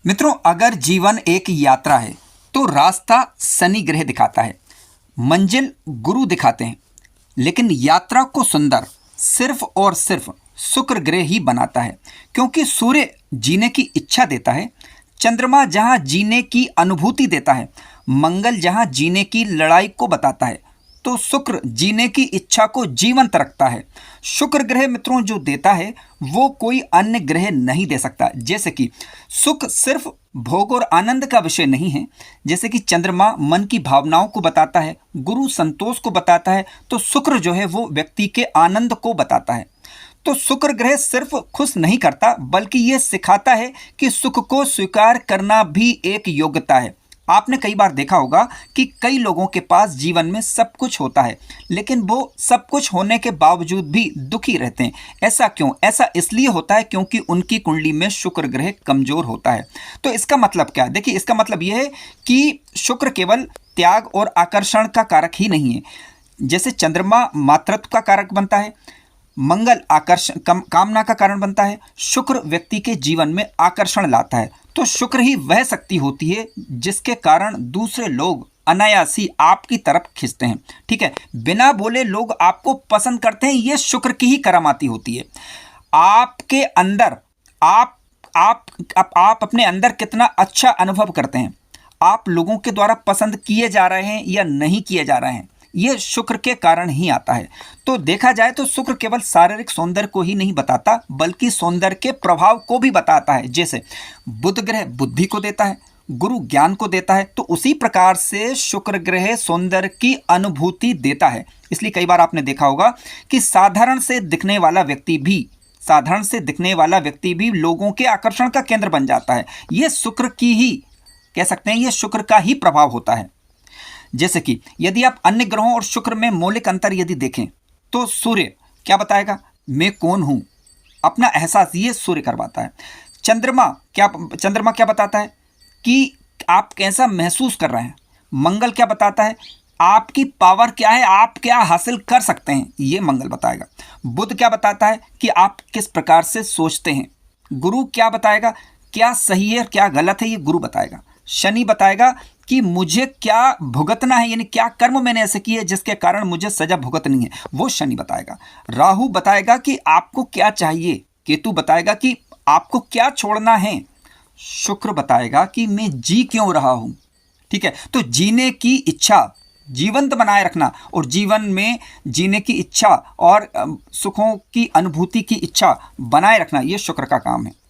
मित्रों, अगर जीवन एक यात्रा है तो रास्ता शनि ग्रह दिखाता है, मंजिल गुरु दिखाते हैं, लेकिन यात्रा को सुंदर सिर्फ और सिर्फ शुक्र ग्रह ही बनाता है, क्योंकि सूर्य जीने की इच्छा देता है, चंद्रमा जहां जीने की अनुभूति देता है, मंगल जहां जीने की लड़ाई को बताता है, तो शुक्र जीने की इच्छा को जीवंत रखता है। शुक्र ग्रह मित्रों जो देता है वो कोई अन्य ग्रह नहीं दे सकता। जैसे कि सुख सिर्फ भोग और आनंद का विषय नहीं है, जैसे कि चंद्रमा मन की भावनाओं को बताता है, गुरु संतोष को बताता है, तो शुक्र जो है वो व्यक्ति के आनंद को बताता है। तो शुक्र ग्रह सिर्फ खुश नहीं करता, बल्कि ये सिखाता है कि सुख को स्वीकार करना भी एक योग्यता है। आपने कई बार देखा होगा कि कई लोगों के पास जीवन में सब कुछ होता है, लेकिन वो सब कुछ होने के बावजूद भी दुखी रहते हैं। ऐसा क्यों? ऐसा इसलिए होता है क्योंकि उनकी कुंडली में शुक्र ग्रह कमजोर होता है। तो इसका मतलब क्या है? देखिए, इसका मतलब यह है कि शुक्र केवल त्याग और आकर्षण का कारक ही नहीं है। जैसे चंद्रमा मातृत्व का कारक बनता है, मंगल आकर्षण कामना का कारण बनता है, शुक्र व्यक्ति के जीवन में आकर्षण लाता है। तो शुक्र ही वह शक्ति होती है जिसके कारण दूसरे लोग अनायासी आपकी तरफ खींचते हैं। ठीक है, बिना बोले लोग आपको पसंद करते हैं, ये शुक्र की ही करामाती होती है। आपके अंदर आप अपने अंदर कितना अच्छा अनुभव करते हैं, आप लोगों के द्वारा पसंद किए जा रहे हैं या नहीं किए जा रहे हैं, ये शुक्र के कारण ही आता है। तो देखा जाए तो शुक्र केवल शारीरिक सौंदर्य को ही नहीं बताता, बल्कि सौंदर्य के प्रभाव को भी बताता है। जैसे बुध ग्रह बुद्धि को देता है, गुरु ज्ञान को देता है, तो उसी प्रकार से शुक्र ग्रह सौंदर्य की अनुभूति देता है। इसलिए कई बार आपने देखा होगा कि साधारण से दिखने वाला व्यक्ति भी लोगों के आकर्षण का केंद्र बन जाता है। ये शुक्र की ही कह सकते हैं, ये शुक्र का ही प्रभाव होता है। जैसे कि यदि आप अन्य ग्रहों और शुक्र में मौलिक अंतर यदि देखें तो सूर्य क्या बताएगा? मैं कौन हूं, अपना एहसास ये सूर्य करवाता है। चंद्रमा क्या बताता है? कि आप कैसा महसूस कर रहे हैं। मंगल क्या बताता है? आपकी पावर क्या है, आप क्या हासिल कर सकते हैं, ये मंगल बताएगा। बुध क्या बताता है? कि आप किस प्रकार से सोचते हैं। गुरु क्या बताएगा? क्या सही है क्या गलत है, ये गुरु बताएगा। शनि बताएगा कि मुझे क्या भुगतना है, यानी क्या कर्म मैंने ऐसे किए जिसके कारण मुझे सजा भुगतनी है, वो शनि बताएगा। राहु बताएगा कि आपको क्या चाहिए। केतु बताएगा कि आपको क्या छोड़ना है। शुक्र बताएगा कि मैं जी क्यों रहा हूं। ठीक है, तो जीने की इच्छा जीवंत बनाए रखना और जीवन में जीने की इच्छा और सुखों की अनुभूति की इच्छा बनाए रखना, ये शुक्र का काम है।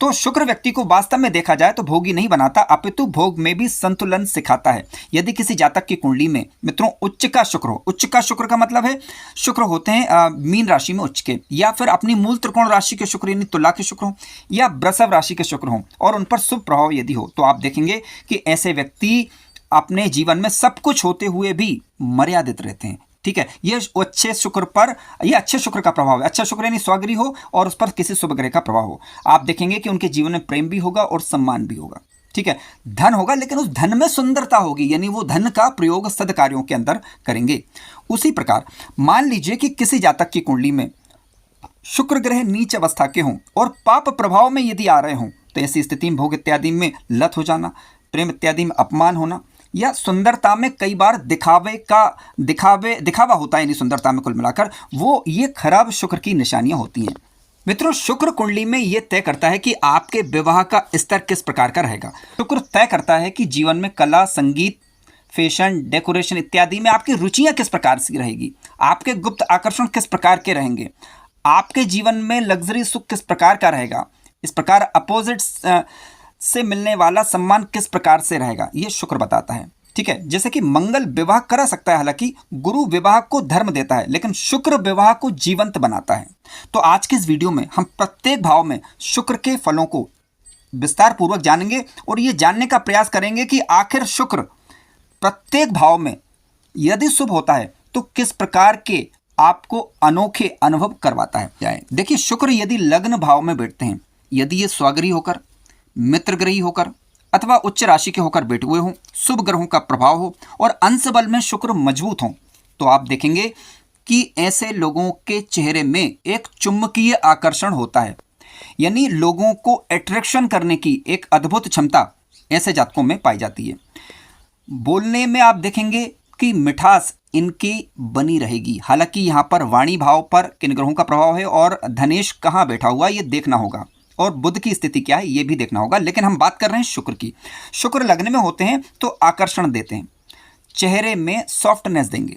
तो शुक्र व्यक्ति को वास्तव में देखा जाए तो भोगी नहीं बनाता, अपितु भोग में भी संतुलन सिखाता है। यदि किसी जातक की कुंडली में मित्रों उच्च का शुक्र हो, उच्च का शुक्र का मतलब है शुक्र होते हैं मीन राशि में उच्च के, या फिर अपनी मूल त्रिकोण राशि के शुक्र यानी तुला के शुक्र हो, या वृषभ राशि के शुक्र हो, और उन पर शुभ प्रभाव यदि हो, तो आप देखेंगे कि ऐसे व्यक्ति अपने जीवन में सब कुछ होते हुए भी मर्यादित रहते हैं। ठीक है, ये अच्छे शुक्र का प्रभाव है। अच्छा शुक्र यानी स्वग्रही हो और उस पर किसी शुभ ग्रह का प्रभाव हो, आप देखेंगे कि उनके जीवन में प्रेम भी होगा और सम्मान भी होगा। ठीक है, धन होगा, लेकिन उस धन में सुंदरता होगी, यानी वो धन का प्रयोग सद्कार्यों के अंदर करेंगे। उसी प्रकार मान लीजिए कि किसी जातक की कुंडली में शुक्र ग्रह नीच अवस्था के हों और पाप प्रभाव में यदि आ रहे हों, तो ऐसी स्थिति में भोग इत्यादि में लत हो जाना, प्रेम इत्यादि में अपमान होना, या सुंदरता में कई बार दिखावा होता है, यानी सुंदरता में कुल मिलाकर वो ये खराब शुक्र की निशानियां होती हैं। मित्रों, शुक्र कुंडली में ये तय करता है कि आपके विवाह का स्तर किस प्रकार का रहेगा। शुक्र तय करता है कि जीवन में कला, संगीत, फैशन, डेकोरेशन इत्यादि में आपकी रुचियां किस प्रकार की रहेगी, आपके गुप्त आकर्षण किस प्रकार के रहेंगे, आपके जीवन में लग्जरी सुख किस प्रकार का रहेगा, इस प्रकार अपोजिट से मिलने वाला सम्मान किस प्रकार से रहेगा, ये शुक्र बताता है। ठीक है, जैसे कि मंगल विवाह करा सकता है, हालांकि गुरु विवाह को धर्म देता है, लेकिन शुक्र विवाह को जीवंत बनाता है। तो आज के इस वीडियो में हम प्रत्येक भाव में शुक्र के फलों को विस्तार पूर्वक जानेंगे और ये जानने का प्रयास करेंगे कि आखिर शुक्र प्रत्येक भाव में यदि शुभ होता है तो किस प्रकार के आपको अनोखे अनुभव करवाता है। देखिए, शुक्र यदि लग्न भाव में बैठते हैं, यदि ये स्वग्रही होकर, मित्र ग्रही होकर अथवा उच्च राशि के होकर बैठे हुए हों, शुभ ग्रहों का प्रभाव हो और अंश बल में शुक्र मजबूत हों, तो आप देखेंगे कि ऐसे लोगों के चेहरे में एक चुंबकीय आकर्षण होता है। यानी लोगों को अट्रैक्शन करने की एक अद्भुत क्षमता ऐसे जातकों में पाई जाती है। बोलने में आप देखेंगे कि मिठास इनकी बनी रहेगी। हालांकि यहाँ पर वाणी भाव पर किन ग्रहों का प्रभाव है और धनेश कहाँ बैठा हुआ ये देखना होगा, और बुध की स्थिति क्या है ये भी देखना होगा। लेकिन हम बात कर रहे हैं शुक्र की। शुक्र लग्न में होते हैं तो आकर्षण देते हैं, चेहरे में सॉफ्टनेस देंगे,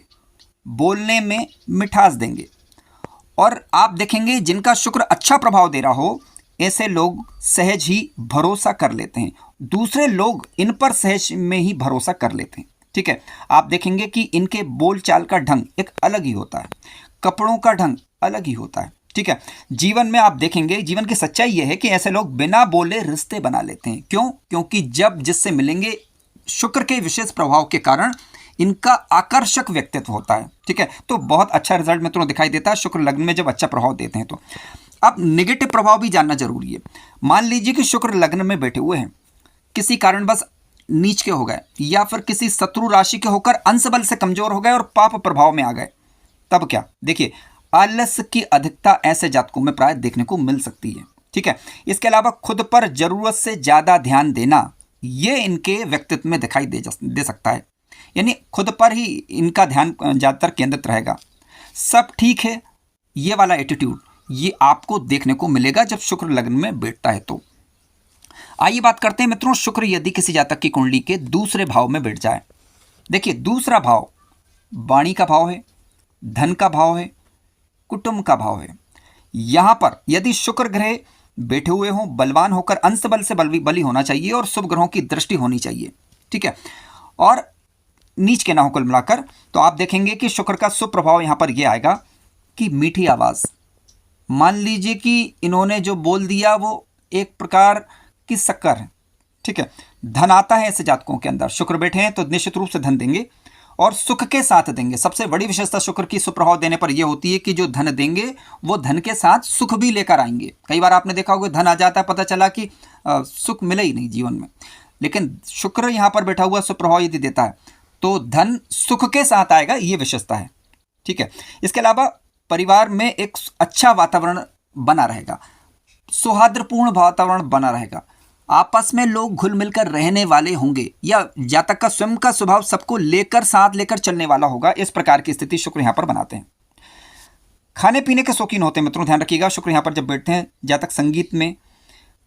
बोलने में मिठास देंगे, और आप देखेंगे जिनका शुक्र अच्छा प्रभाव दे रहा हो ऐसे लोग सहज ही भरोसा कर लेते हैं। दूसरे लोग इन पर सहज में ही भरोसा कर लेते हैं। ठीक है, आप देखेंगे कि इनके बोलचाल का ढंग एक अलग ही होता है, कपड़ों का ढंग अलग ही होता है। ठीक है, जीवन में आप देखेंगे, जीवन की सच्चाई यह है कि ऐसे लोग बिना बोले रिश्ते बना लेते हैं। क्यों? क्योंकि जब जिससे मिलेंगे शुक्र के विशेष प्रभाव के कारण इनका आकर्षक व्यक्तित्व होता है। ठीक है, तो बहुत अच्छा रिजल्ट मित्रों दिखाई देता है शुक्र लग्न में जब अच्छा प्रभाव देते हैं। तो अब नेगेटिव प्रभाव भी जानना जरूरी है। मान लीजिए कि शुक्र लग्न में बैठे हुए हैं, किसी कारणवश नीच के हो गए या फिर किसी शत्रु राशि के होकर अंश बल से कमजोर हो गए और पाप प्रभाव में आ गए, तब क्या? देखिए, आलस्य की अधिकता ऐसे जातकों में प्राय देखने को मिल सकती है। ठीक है, इसके अलावा खुद पर जरूरत से ज्यादा ध्यान देना ये इनके व्यक्तित्व में दिखाई दे सकता है। यानी खुद पर ही इनका ध्यान ज़्यादातर केंद्रित रहेगा। सब ठीक है ये वाला एटीट्यूड ये आपको देखने को मिलेगा जब शुक्र लग्न में बैठता है। तो आइए बात करते हैं मित्रों, शुक्र यदि किसी जातक की कुंडली के दूसरे भाव में बैठ जाए। देखिए, दूसरा भाव वाणी का भाव है, धन का भाव है, कुटुंब का भाव है। यहाँ पर यदि शुक्र ग्रह बैठे हुए हों, बलवान होकर अंश बल से बली होना चाहिए और शुभ ग्रहों की दृष्टि होनी चाहिए। ठीक है, और नीच के ना हो कुल मिलाकर, तो आप देखेंगे कि शुक्र का शुभ प्रभाव यहाँ पर यह आएगा कि मीठी आवाज़। मान लीजिए कि इन्होंने जो बोल दिया वो एक प्रकार की शक्कर है। ठीक है, धन आता है ऐसे जातकों के अंदर, शुक्र बैठे हैं तो निश्चित रूप से धन देंगे और सुख के साथ देंगे। सबसे बड़ी विशेषता शुक्र की सुप्रभाव देने पर यह होती है कि जो धन देंगे वो धन के साथ सुख भी लेकर आएंगे। कई बार आपने देखा होगा धन आ जाता है, पता चला कि सुख मिले ही नहीं जीवन में। लेकिन शुक्र यहाँ पर बैठा हुआ सुप्रभाव यदि देता है तो धन सुख के साथ आएगा, ये विशेषता है। ठीक है, इसके अलावा परिवार में एक अच्छा वातावरण बना रहेगा, सौहार्दपूर्ण वातावरण बना रहेगा, आपस में लोग घुल मिलकर रहने वाले होंगे, या जातक का स्वयं का स्वभाव सबको लेकर साथ लेकर चलने वाला होगा। इस प्रकार की स्थिति शुक्र यहाँ पर बनाते हैं। खाने पीने के शौकीन होते हैं मित्रों, ध्यान रखिएगा। शुक्र यहाँ पर जब बैठते हैं, जातक संगीत में,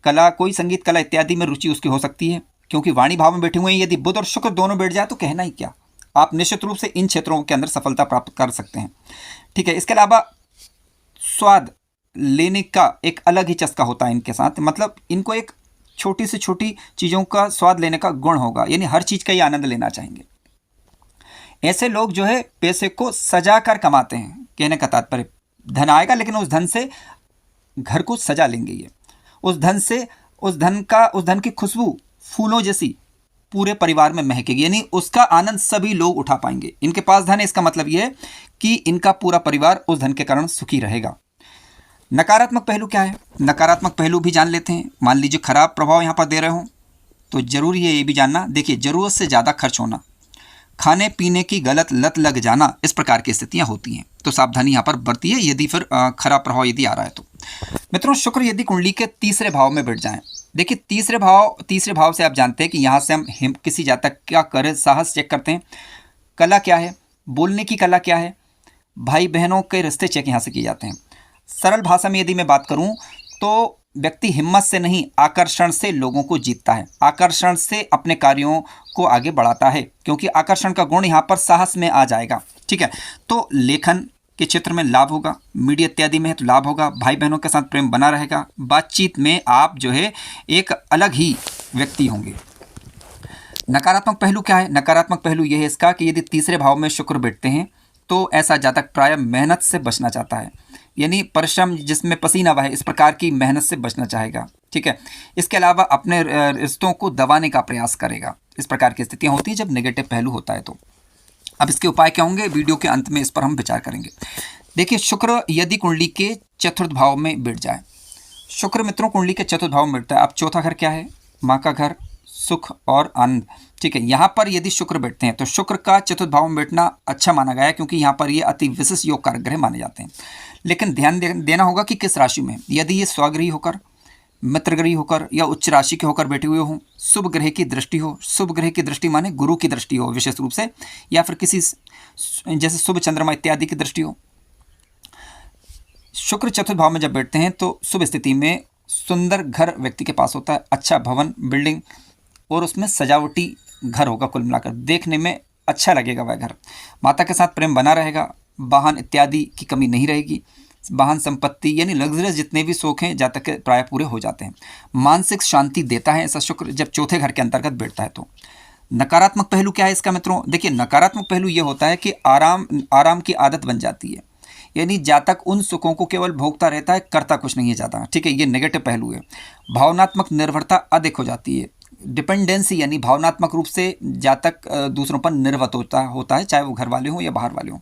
कला, कोई संगीत कला इत्यादि में रुचि उसकी हो सकती है, क्योंकि वाणी भाव में बैठे हुए हैं। यदि बुध और शुक्र दोनों बैठ जाए तो कहना ही क्या, आप निश्चित रूप से इन क्षेत्रों के अंदर सफलता प्राप्त कर सकते हैं। ठीक है, इसके अलावा स्वाद लेने का एक अलग ही चस्का होता है इनके साथ, मतलब इनको एक छोटी से छोटी चीज़ों का स्वाद लेने का गुण होगा, यानी हर चीज़ का ही आनंद लेना चाहेंगे। ऐसे लोग जो है पैसे को सजा कर कमाते हैं। कहने का तात्पर्य, धन आएगा लेकिन उस धन से घर को सजा लेंगे। ये उस धन से उस धन की खुशबू फूलों जैसी पूरे परिवार में महकेगी, यानी उसका आनंद सभी लोग उठा पाएंगे। इनके पास धन है, इसका मतलब यह है कि इनका पूरा परिवार उस धन के कारण सुखी रहेगा। नकारात्मक पहलू क्या है? नकारात्मक पहलू भी जान लेते हैं। मान लीजिए खराब प्रभाव यहाँ पर दे रहे हो तो जरूरी है ये भी जानना। देखिए, जरूरत से ज़्यादा खर्च होना, खाने पीने की गलत लत लग जाना, इस प्रकार की स्थितियाँ होती हैं, तो सावधानी यहाँ पर बरती है यदि फिर खराब प्रभाव यदि आ रहा है तो। मित्रों, शुक्र यदि कुंडली के तीसरे भाव में बैठ जाएं, देखिए तीसरे भाव से आप जानते हैं कि यहाँ से हम किसी जातक का करे साहस चेक करते हैं, कला क्या है, बोलने की कला क्या है, भाई बहनों के रिश्ते चेक यहाँ से किए जाते हैं। सरल भाषा में यदि मैं बात करूँ तो व्यक्ति हिम्मत से नहीं, आकर्षण से लोगों को जीतता है, आकर्षण से अपने कार्यों को आगे बढ़ाता है, क्योंकि आकर्षण का गुण यहाँ पर साहस में आ जाएगा। ठीक है, तो लेखन के क्षेत्र में लाभ होगा, मीडिया इत्यादि में है तो लाभ होगा, भाई बहनों के साथ प्रेम बना रहेगा, बातचीत में आप जो है एक अलग ही व्यक्ति होंगे। नकारात्मक पहलू क्या है? नकारात्मक पहलू यह है इसका कि यदि तीसरे भाव में शुक्र बैठते हैं तो ऐसा जातक प्रायः मेहनत से बचना चाहता है, यानी परिश्रम जिसमें पसीना बहे, इस प्रकार की मेहनत से बचना चाहेगा। ठीक है, इसके अलावा अपने रिश्तों को दबाने का प्रयास करेगा। इस प्रकार की स्थितियाँ होती हैं जब नेगेटिव पहलू होता है। तो अब इसके उपाय क्या होंगे, वीडियो के अंत में इस पर हम विचार करेंगे। देखिए, शुक्र यदि कुंडली के चतुर्थ भाव में बैठ जाए, शुक्र मित्रों कुंडली के चतुर्थ भाव में बैठता है। अब चौथा घर क्या है? माँ का घर, सुख और आनंद। ठीक है, यहाँ पर यदि शुक्र बैठते हैं तो शुक्र का चतुर्थ भाव में बैठना अच्छा माना गया है, क्योंकि यहाँ पर ये अति विशिष्ट योग कारक ग्रह माने जाते हैं। लेकिन ध्यान देना होगा कि किस राशि में। यदि ये स्वगृही होकर, मित्रगृही होकर या उच्च राशि के होकर बैठे हुए हों, शुभ ग्रह की दृष्टि हो, शुभ ग्रह की दृष्टि माने गुरु की दृष्टि हो विशेष रूप से, या फिर किसी जैसे शुभ चंद्रमा इत्यादि की दृष्टि हो। शुक्र चतुर्थ भाव में जब बैठते हैं तो शुभ स्थिति में सुंदर घर व्यक्ति के पास होता है, अच्छा भवन, बिल्डिंग, और उसमें सजावटी घर होगा। कुल मिलाकर देखने में अच्छा लगेगा वह घर। माता के साथ प्रेम बना रहेगा, वाहन इत्यादि की कमी नहीं रहेगी। वाहन संपत्ति यानी लग्जरियस जितने भी शौक हैं जातक के प्राय पूरे हो जाते हैं। मानसिक शांति देता है ऐसा शुक्र जब चौथे घर के अंतर्गत बैठता है। तो नकारात्मक पहलू क्या है इसका मित्रों? देखिए, नकारात्मक पहलू ये होता है कि आराम की आदत बन जाती है, यानी जातक उन सुखों को केवल भोगता रहता है, करता कुछ नहीं है ज़्यादा। ठीक है, ये नेगेटिव पहलू है। भावनात्मक निर्भरता अधिक हो जाती है। डिपेंडेंसी यानी भावनात्मक रूप से जातक दूसरों पर निर्भर होता है, चाहे वो घर वाले हों या बाहर वाले हों।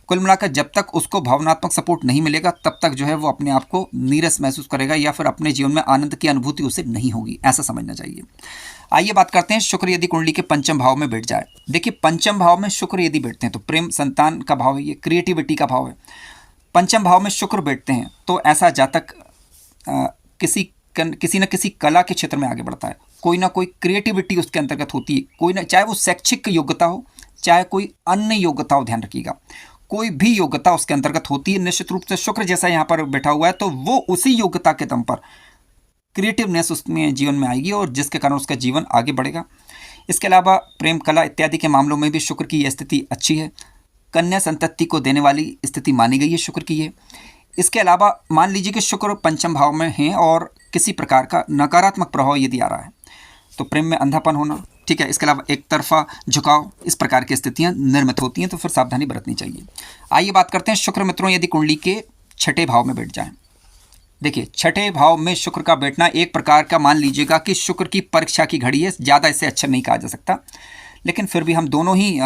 कुल मिलाकर जब तक उसको भावनात्मक सपोर्ट नहीं मिलेगा तब तक जो है वो अपने आप को नीरस महसूस करेगा, या फिर अपने जीवन में आनंद की अनुभूति उसे नहीं होगी, ऐसा समझना चाहिए। आइए बात करते हैं शुक्र यदि कुंडली के पंचम भाव में बैठ जाए। देखिए, पंचम भाव में शुक्र यदि बैठते हैं तो प्रेम संतान का भाव है, ये क्रिएटिविटी का भाव है। पंचम भाव में शुक्र बैठते हैं तो ऐसा जातक किसी न किसी कला के क्षेत्र में आगे बढ़ता है। कोई ना कोई क्रिएटिविटी उसके अंतर्गत होती है, कोई ना, चाहे वो शैक्षिक योग्यता हो, चाहे कोई अन्य योग्यता हो, ध्यान रखिएगा, कोई भी योग्यता उसके अंतर्गत होती है। निश्चित रूप से शुक्र जैसा यहाँ पर बैठा हुआ है तो वो उसी योग्यता के दम पर क्रिएटिवनेस उसमें जीवन में आएगी और जिसके कारण उसका जीवन आगे बढ़ेगा। इसके अलावा प्रेम, कला इत्यादि के मामलों में भी शुक्र की यह स्थिति अच्छी है। कन्या संतति को देने वाली स्थिति मानी गई है शुक्र की ये। इसके अलावा मान लीजिए कि शुक्र पंचम भाव में है और किसी प्रकार का नकारात्मक प्रभाव यदि आ रहा है तो प्रेम में अंधापन होना, ठीक है, इसके अलावा एक तरफा झुकाव, इस प्रकार की स्थितियां निर्मित होती हैं, तो फिर सावधानी बरतनी चाहिए। आइए बात करते हैं शुक्र मित्रों यदि कुंडली के छठे भाव में बैठ जाएं। देखिए, छठे भाव में शुक्र का बैठना एक प्रकार का मान लीजिएगा कि शुक्र की परीक्षा की घड़ी है। ज़्यादा इससे अच्छा नहीं कहा जा सकता, लेकिन फिर भी हम दोनों ही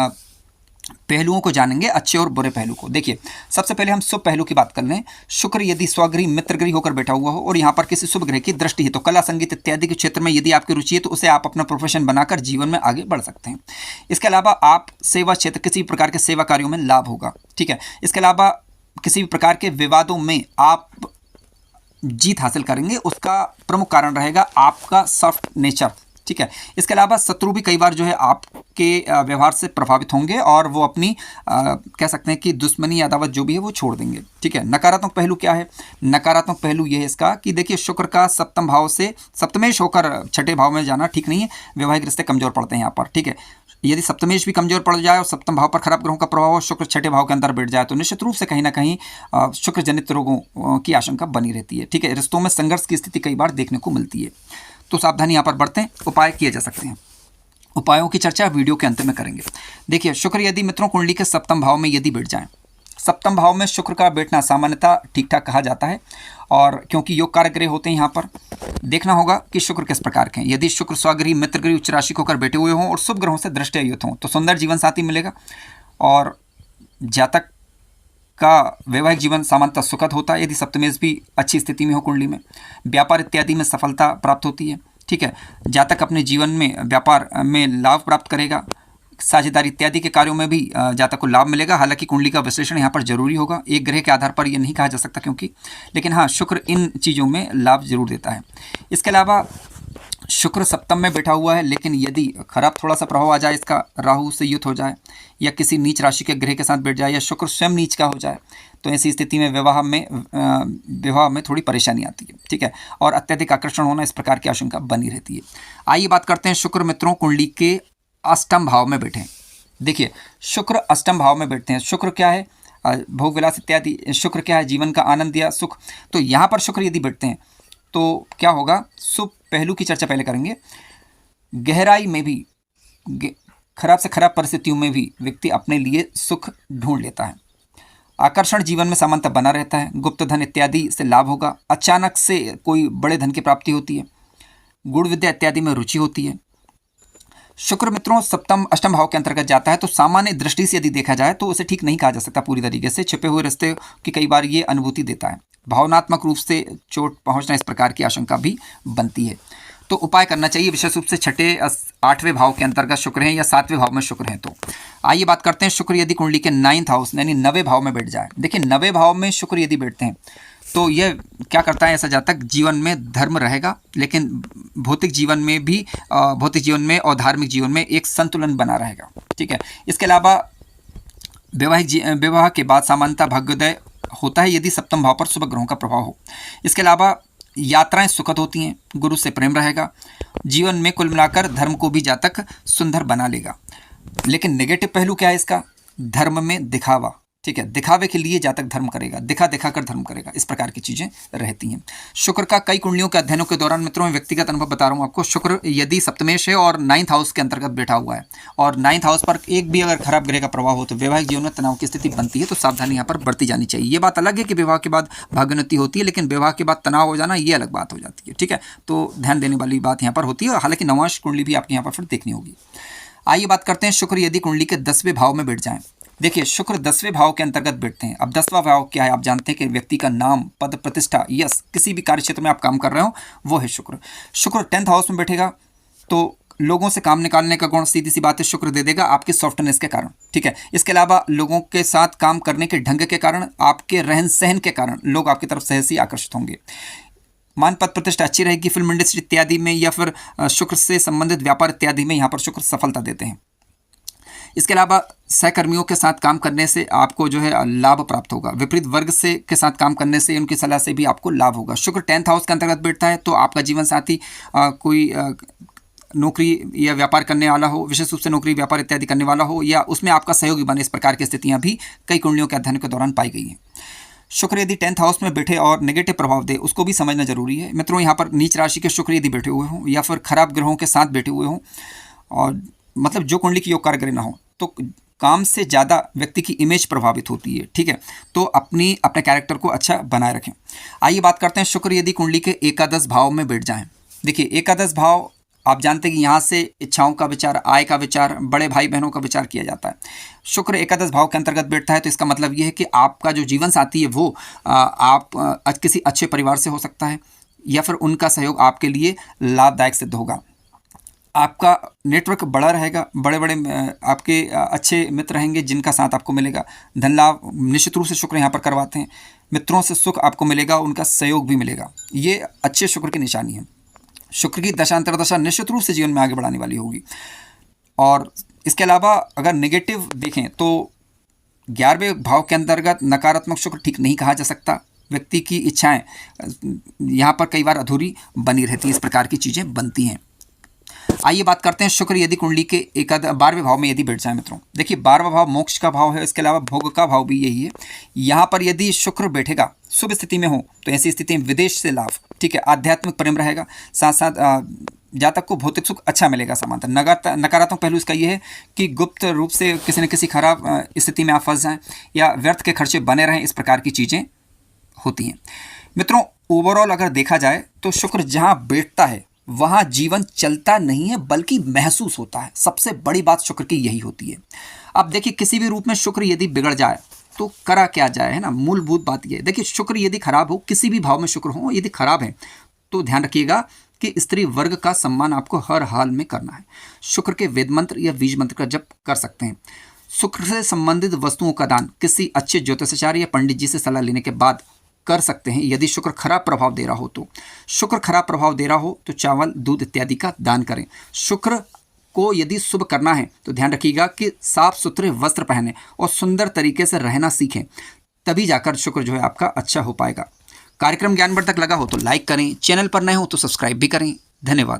पहलुओं को जानेंगे, अच्छे और बुरे पहलू को। देखिए, सबसे पहले हम शुभ पहलू की बात कर लें। शुक्र यदि स्वगृही मित्रगृही होकर बैठा हुआ हो और यहाँ पर किसी शुभ ग्रह की दृष्टि है तो कला संगीत इत्यादि के क्षेत्र में यदि आपकी रुचि है तो उसे आप अपना प्रोफेशन बनाकर जीवन में आगे बढ़ सकते हैं। इसके अलावा आप सेवा क्षेत्र, किसी प्रकार के सेवा कार्यों में लाभ होगा, ठीक है। इसके अलावा किसी भी प्रकार के विवादों में आप जीत हासिल करेंगे, उसका प्रमुख कारण रहेगा आपका सॉफ्ट नेचर, ठीक है। इसके अलावा शत्रु भी कई बार जो है आपके व्यवहार से प्रभावित होंगे और वो अपनी कह सकते हैं कि दुश्मनी या अदावत जो भी है वो छोड़ देंगे, ठीक है। नकारात्मक पहलू क्या है? नकारात्मक पहलू ये है इसका कि देखिए, शुक्र का सप्तम भाव से सप्तमेश होकर छठे भाव में जाना ठीक नहीं है। वैवाहिक रिश्ते कमजोर पड़ते हैं यहाँ पर, ठीक है। यदि सप्तमेश भी कमजोर पड़ जाए और सप्तम भाव पर खराब ग्रहों का प्रभाव शुक्र छठे भाव के अंदर बैठ जाए तो निश्चित रूप से कहीं ना कहीं शुक्र जनित रोगों की आशंका बनी रहती है, ठीक है। रिश्तों में संघर्ष की स्थिति कई बार देखने को मिलती है, तो सावधानी यहाँ पर बरतें। उपाय किए जा सकते हैं, उपायों की चर्चा वीडियो के अंत में करेंगे। देखिए, शुक्र यदि मित्रों कुंडली के सप्तम भाव में यदि बैठ जाएं, सप्तम भाव में शुक्र का बैठना सामान्यतः ठीक ठाक कहा जाता है, और क्योंकि योग कारक ग्रह होते हैं यहाँ पर देखना होगा कि शुक्र किस प्रकार के हैं। यदि शुक्र स्वगृही मित्रगृही उच्च राशि होकर बैठे हुए हों और शुभ ग्रहों से दृष्टियुक्त हों तो सुंदर जीवन साथी मिलेगा और जातक का वैवाहिक जीवन सामान्यतः सुखद होता है। यदि सप्तमेश भी अच्छी स्थिति में हो कुंडली में, व्यापार इत्यादि में सफलता प्राप्त होती है, ठीक है। जातक अपने जीवन में व्यापार में लाभ प्राप्त करेगा, साझेदारी इत्यादि के कार्यों में भी जातक को लाभ मिलेगा। हालांकि कुंडली का विश्लेषण यहाँ पर जरूरी होगा, एक ग्रह के आधार पर यह नहीं कहा जा सकता क्योंकि, लेकिन हाँ, शुक्र इन चीज़ों में लाभ जरूर देता है। इसके अलावा शुक्र सप्तम में बैठा हुआ है, लेकिन यदि खराब थोड़ा सा प्रभाव आ जाए इसका, राहु से युत हो जाए या किसी नीच राशि के ग्रह के साथ बैठ जाए या शुक्र स्वयं नीच का हो जाए तो ऐसी स्थिति में विवाह में थोड़ी परेशानी आती है, ठीक है, और अत्यधिक आकर्षण होना, इस प्रकार की आशंका बनी रहती है। आइए बात करते हैं शुक्र मित्रों कुंडली के अष्टम भाव में बैठे। देखिए, शुक्र अष्टम भाव में बैठते हैं। शुक्र क्या है? भोग विलास इत्यादि। शुक्र क्या है? जीवन का आनंद या सुख। तो यहाँ पर शुक्र यदि बैठते हैं तो क्या होगा? शुभ पहलू की चर्चा पहले करेंगे। गहराई में भी, खराब से खराब परिस्थितियों में भी व्यक्ति अपने लिए सुख ढूंढ लेता है। आकर्षण जीवन में सामान्यतः बना रहता है। गुप्त धन इत्यादि से लाभ होगा। अचानक से कोई बड़े धन की प्राप्ति होती है। गुण विद्या इत्यादि में रुचि होती है। शुक्र मित्रों सप्तम अष्टम भाव के अंतर्गत जाता है तो सामान्य दृष्टि से यदि देखा जाए तो उसे ठीक नहीं कहा जा सकता पूरी तरीके से। छिपे हुए रिश्ते की कई बार ये अनुभूति देता है। भावनात्मक रूप से चोट पहुंचना, इस प्रकार की आशंका भी बनती है। तो उपाय करना चाहिए, विशेष रूप से छठे 8वें भाव के अंतर्गत शुक्र है या 7वें भाव में शुक्र है। तो आइए बात करते हैं शुक्र यदि कुंडली के 9th हाउस यानी 9वें भाव में बैठ जाए। देखिए 9वें भाव में शुक्र यदि बैठते हैं तो यह क्या करता है, ऐसा जातक जीवन में धर्म रहेगा, लेकिन भौतिक जीवन में भी भौतिक जीवन में और धार्मिक जीवन में एक संतुलन बना रहेगा। ठीक है, इसके अलावा विवाह के बाद सामान्यतः भाग्योदय होता है यदि 7वें भाव पर शुभ ग्रहों का प्रभाव हो। इसके अलावा यात्राएं सुखद होती हैं, गुरु से प्रेम रहेगा, जीवन में कुल मिलाकर धर्म को भी जातक सुंदर बना लेगा। लेकिन नेगेटिव पहलू क्या है इसका, धर्म में दिखावा। ठीक है, दिखावे के लिए जातक धर्म करेगा, दिखा कर धर्म करेगा, इस प्रकार की चीज़ें रहती हैं। शुक्र का कई कुंडलियों के अध्ययनों के दौरान मित्रों में व्यक्तिगत अनुभव बता रहा हूँ आपको, शुक्र यदि सप्तमेश है और 9th हाउस के अंतर्गत बैठा हुआ है और 9th हाउस पर एक भी अगर खराब ग्रह का प्रभाव हो तो वैवाहिक जीवन में तनाव की स्थिति बनती है। तो सावधानी यहाँ पर बरती जानी चाहिए। ये बात अलग है कि विवाह के बाद भाग्योन्नति होती है, लेकिन विवाह के बाद तनाव हो जाना ये अलग बात हो जाती है। ठीक है, तो ध्यान देने वाली बात यहाँ पर होती है। हालांकि नवांश कुंडली भी आपके यहाँ पर फिर देखनी होगी। आइए बात करते हैं शुक्र यदि कुंडली के 10वें भाव में बैठ जाएं। देखिए शुक्र 10वें भाव के अंतर्गत बैठते हैं। अब 10वां भाव क्या है, आप जानते हैं कि व्यक्ति का नाम, पद, प्रतिष्ठा, यश, किसी भी कार्य क्षेत्र में आप काम कर रहे हो वो है शुक्र। शुक्र 10th हाउस में बैठेगा तो लोगों से काम निकालने का गुण सीधी सी बात है शुक्र दे देगा आपके सॉफ्टनेस के कारण। ठीक है, इसके अलावा लोगों के साथ काम करने के ढंग के कारण, आपके रहन सहन के कारण लोग आपकी तरफ सहज ही आकर्षित होंगे। मान पद प्रतिष्ठा अच्छी रहेगी फिल्म इंडस्ट्री इत्यादि में, या फिर शुक्र से संबंधित व्यापार इत्यादि में यहाँ पर शुक्र सफलता देते हैं। इसके अलावा सहकर्मियों के साथ काम करने से आपको जो है लाभ प्राप्त होगा। विपरीत वर्ग से के साथ काम करने से, उनकी सलाह से भी आपको लाभ होगा। शुक्र 10th हाउस के अंतर्गत बैठता है तो आपका जीवन साथी कोई नौकरी या व्यापार करने वाला हो, विशेष रूप से नौकरी व्यापार इत्यादि करने वाला हो, या उसमें आपका सहयोगी बने, इस प्रकार की स्थितियाँ भी कई कुंडलियों के अध्ययन के दौरान पाई गई हैं। शुक्र यदि 10th हाउस में बैठे और नेगेटिव प्रभाव दे उसको भी समझना जरूरी है मित्रों। यहाँ पर नीच राशि के शुक्र यदि बैठे हुए हों या फिर खराब ग्रहों के साथ बैठे हुए हों, और मतलब जो कुंडली की योग कारक ना हो, तो काम से ज़्यादा व्यक्ति की इमेज प्रभावित होती है। ठीक है, तो अपने कैरेक्टर को अच्छा बनाए रखें। आइए बात करते हैं शुक्र यदि कुंडली के एकादश भाव में बैठ जाएं। देखिए एकादश भाव आप जानते हैं कि यहाँ से इच्छाओं का विचार, आय का विचार, बड़े भाई बहनों का विचार किया जाता है। शुक्र एकादश भाव के अंतर्गत बैठता है तो इसका मतलब ये है कि आपका जो जीवन साथी है वो आप किसी अच्छे परिवार से हो सकता है, या फिर उनका सहयोग आपके लिए लाभदायक सिद्ध होगा। आपका नेटवर्क बड़ा रहेगा, बड़े बड़े आपके अच्छे मित्र रहेंगे जिनका साथ आपको मिलेगा। धन लाभ निश्चित रूप से शुक्र यहाँ पर करवाते हैं। मित्रों से सुख आपको मिलेगा, उनका सहयोग भी मिलेगा, ये अच्छे शुक्र की निशानी है। शुक्र की दशा अंतर्दशा निश्चित रूप से जीवन में आगे बढ़ाने वाली होगी। और इसके अलावा अगर नेगेटिव देखें तो 11वें भाव के अंतर्गत नकारात्मक शुक्र ठीक नहीं कहा जा सकता। व्यक्ति की इच्छाएं यहाँ पर कई बार अधूरी बनी रहती हैं, इस प्रकार की चीज़ें बनती हैं। आइए बात करते हैं शुक्र यदि कुंडली के 12वें भाव में यदि बैठ जाए मित्रों। देखिए 12वां भाव मोक्ष का भाव है, इसके अलावा भोग का भाव भी यही है। यहाँ पर यदि शुक्र बैठेगा शुभ स्थिति में हो तो ऐसी स्थिति में विदेश से लाभ, ठीक है, आध्यात्मिक प्रेम रहेगा, साथ साथ जातक को भौतिक सुख अच्छा मिलेगा समानता। नकारात्मक पहलू इसका ये है कि गुप्त रूप से किसी न किसी खराब स्थिति में आप फंस जाएं या व्यर्थ के खर्चे बने रहें, इस प्रकार की चीज़ें होती हैं मित्रों। ओवरऑल अगर देखा जाए तो शुक्र जहाँ बैठता है वहाँ जीवन चलता नहीं है बल्कि महसूस होता है। सबसे बड़ी बात शुक्र की यही होती है। अब देखिए किसी भी रूप में शुक्र यदि बिगड़ जाए तो करा क्या जाए, है ना, मूलभूत बात यह है। देखिए शुक्र यदि खराब हो, किसी भी भाव में शुक्र हो यदि खराब है तो ध्यान रखिएगा कि स्त्री वर्ग का सम्मान आपको हर हाल में करना है। शुक्र के वेद मंत्र या बीज मंत्र का जप कर सकते हैं। शुक्र से संबंधित वस्तुओं का दान किसी अच्छे ज्योतिषाचार्य या पंडित जी से सलाह लेने के बाद कर सकते हैं। यदि शुक्र खराब प्रभाव दे रहा हो तो शुक्र खराब प्रभाव दे रहा हो तो चावल, दूध इत्यादि का दान करें। शुक्र को यदि शुभ करना है तो ध्यान रखिएगा कि साफ सुथरे वस्त्र पहने और सुंदर तरीके से रहना सीखें, तभी जाकर शुक्र जो है आपका अच्छा हो पाएगा। कार्यक्रम ज्ञानवर्धक लगा हो तो लाइक करें, चैनल पर नए हो तो सब्सक्राइब भी करें। धन्यवाद।